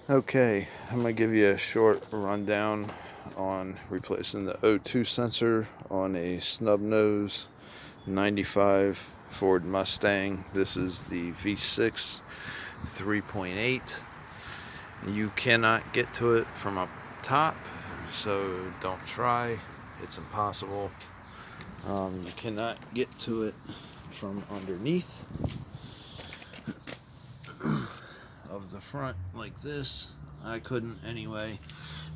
Okay, I'm going to give you a short rundown on replacing the O2 sensor on a snub nose 95 Ford Mustang. This is the V6 3.8. You cannot get to it from up top, so don't try. It's impossible. You cannot get to it from underneath of the front like this. I couldn't anyway,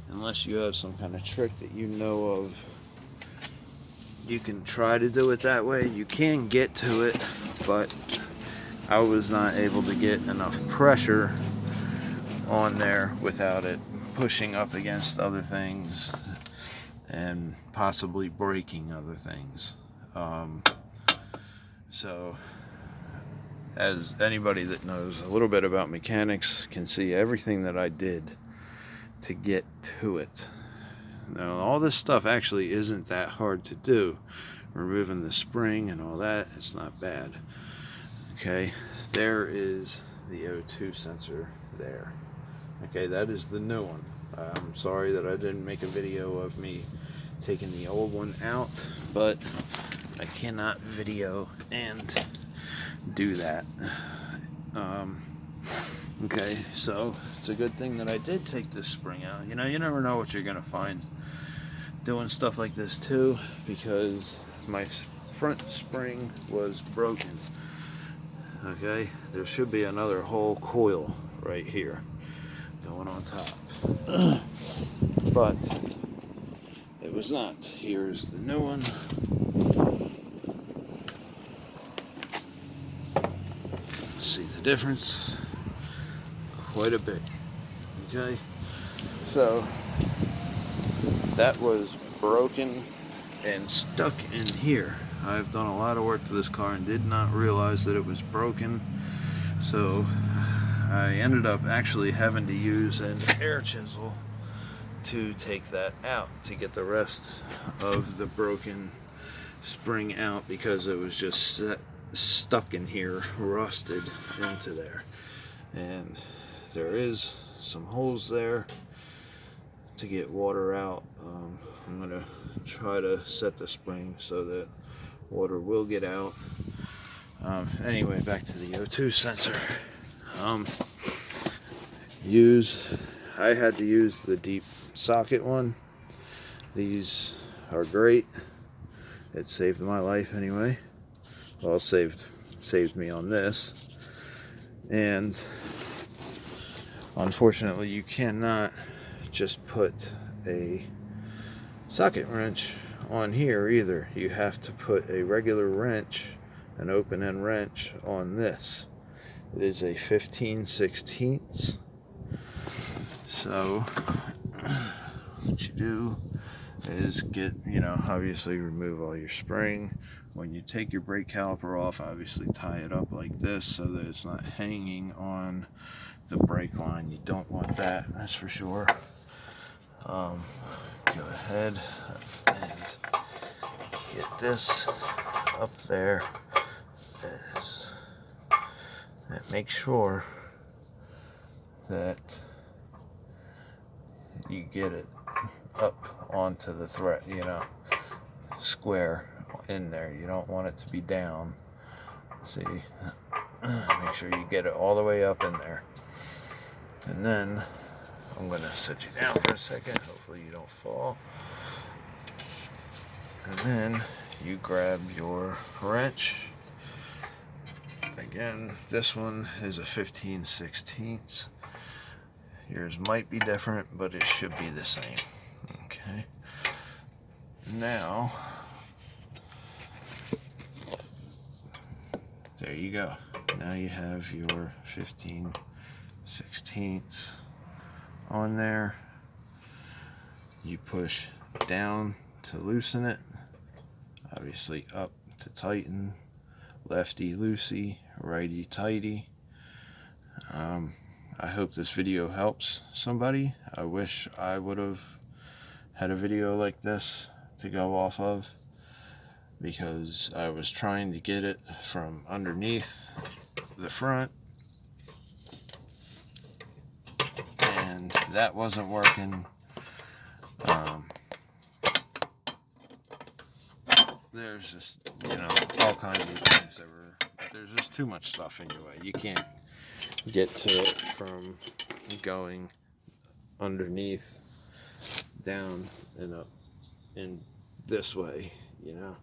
unless you have some kind of trick that you know of. You can try to do it that way. You can get to it, but I was not able to get enough pressure on there without it pushing up against other things and possibly breaking other things. So as anybody that knows a little bit about mechanics can see, everything that I did to get to it. Now, all this stuff actually isn't that hard to do. Removing the spring and all that, it's not bad. Okay, there is the O2 sensor there. Okay, that is the new one. I'm sorry that I didn't make a video of me taking the old one out, but I cannot video and do that. Okay, so it's a good thing that I did take this spring out. You know, you never know what you're gonna find doing stuff like this too, because my front spring was broken. Okay, there should be another whole coil right here going on top, but it was not. Here's the new one. See the difference? Quite a bit. Okay, so that was broken and stuck in here. I've done a lot of work to this car and did not realize that it was broken, so I ended up actually having to use an air chisel to take that out to get the rest of the broken spring out, because it was just stuck in here, rusted into there. And there is some holes there to get water out. I'm going to try to set the spring so that water will get out. Anyway, back to the O2 sensor. I had to use the deep socket one. These are great. It saved my life anyway. Well, it saved me on this. And unfortunately, you cannot just put a socket wrench on here either. You have to put a regular wrench, an open end wrench, on this. It is a 15/16. So what you do is obviously remove all your spring. When you take your brake caliper off, obviously tie it up like this so that it's not hanging on the brake line. You don't want that, that's for sure. Go ahead and get this up there, and make sure that you get it up onto the thread, square in there. You don't want it to be down. See, make sure you get it all the way up in there. And then I'm going to set you down for a second. Hopefully you don't fall. And then you grab your wrench. Again, this one is a 15/16. Yours might be different, but it should be the same. Okay. Now, there you go. Now you have your 15/16 on there. You push down to loosen it, obviously up to tighten, lefty loosey, righty tighty. I hope this video helps somebody. I wish I would have had a video like this to go off of, because I was trying to get it from underneath the front, that wasn't working. There's just, you know, all kinds of things that were, there's just too much stuff in your way. You can't get to it from going underneath, down, and up in this way, you know.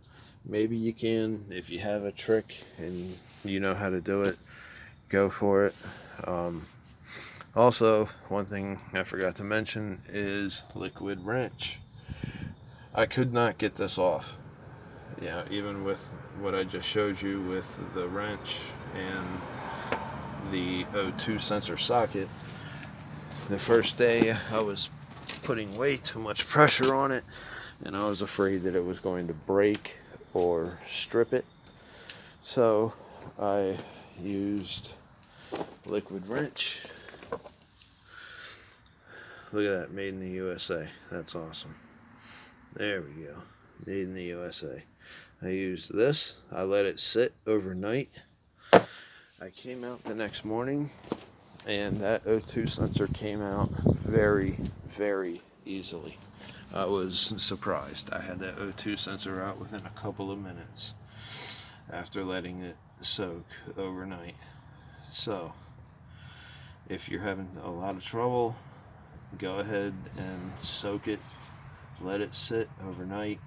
Maybe you can, if you have a trick and you know how to do it, go for it. Also, one thing I forgot to mention is liquid wrench. I could not get this off. Yeah, even with what I just showed you with the wrench and the O2 sensor socket. The first day I was putting way too much pressure on it, and I was afraid that it was going to break or strip it. So I used liquid wrench. Look at that, made in the USA. That's awesome. There we go, made in the USA. I used this. I let it sit overnight. I came out the next morning, and that O2 sensor came out very, very easily. I was surprised. I had that O2 sensor out within a couple of minutes after letting it soak overnight. So, if you're having a lot of trouble, go ahead and soak it, let it sit overnight,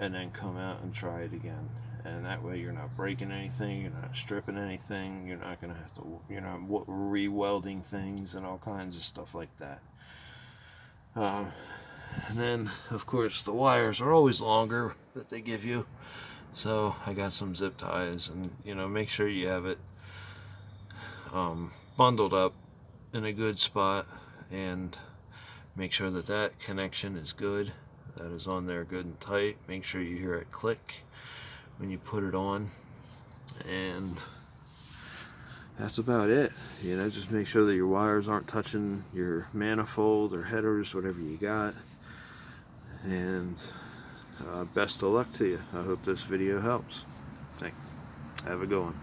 and then come out and try it again. And that way you're not breaking anything, you're not stripping anything, you're not going to have to, you're not re-welding things and all kinds of stuff like that. And then, of course, the wires are always longer that they give you. So I got some zip ties, and, you know, make sure you have it bundled up in a good spot, and make sure that that connection is good. That is on there good and tight. Make sure you hear it click when you put it on, and that's about it. You know, just make sure that your wires aren't touching your manifold or headers, whatever you got. And best of luck to you. I hope this video helps. Thanks. Have a good one.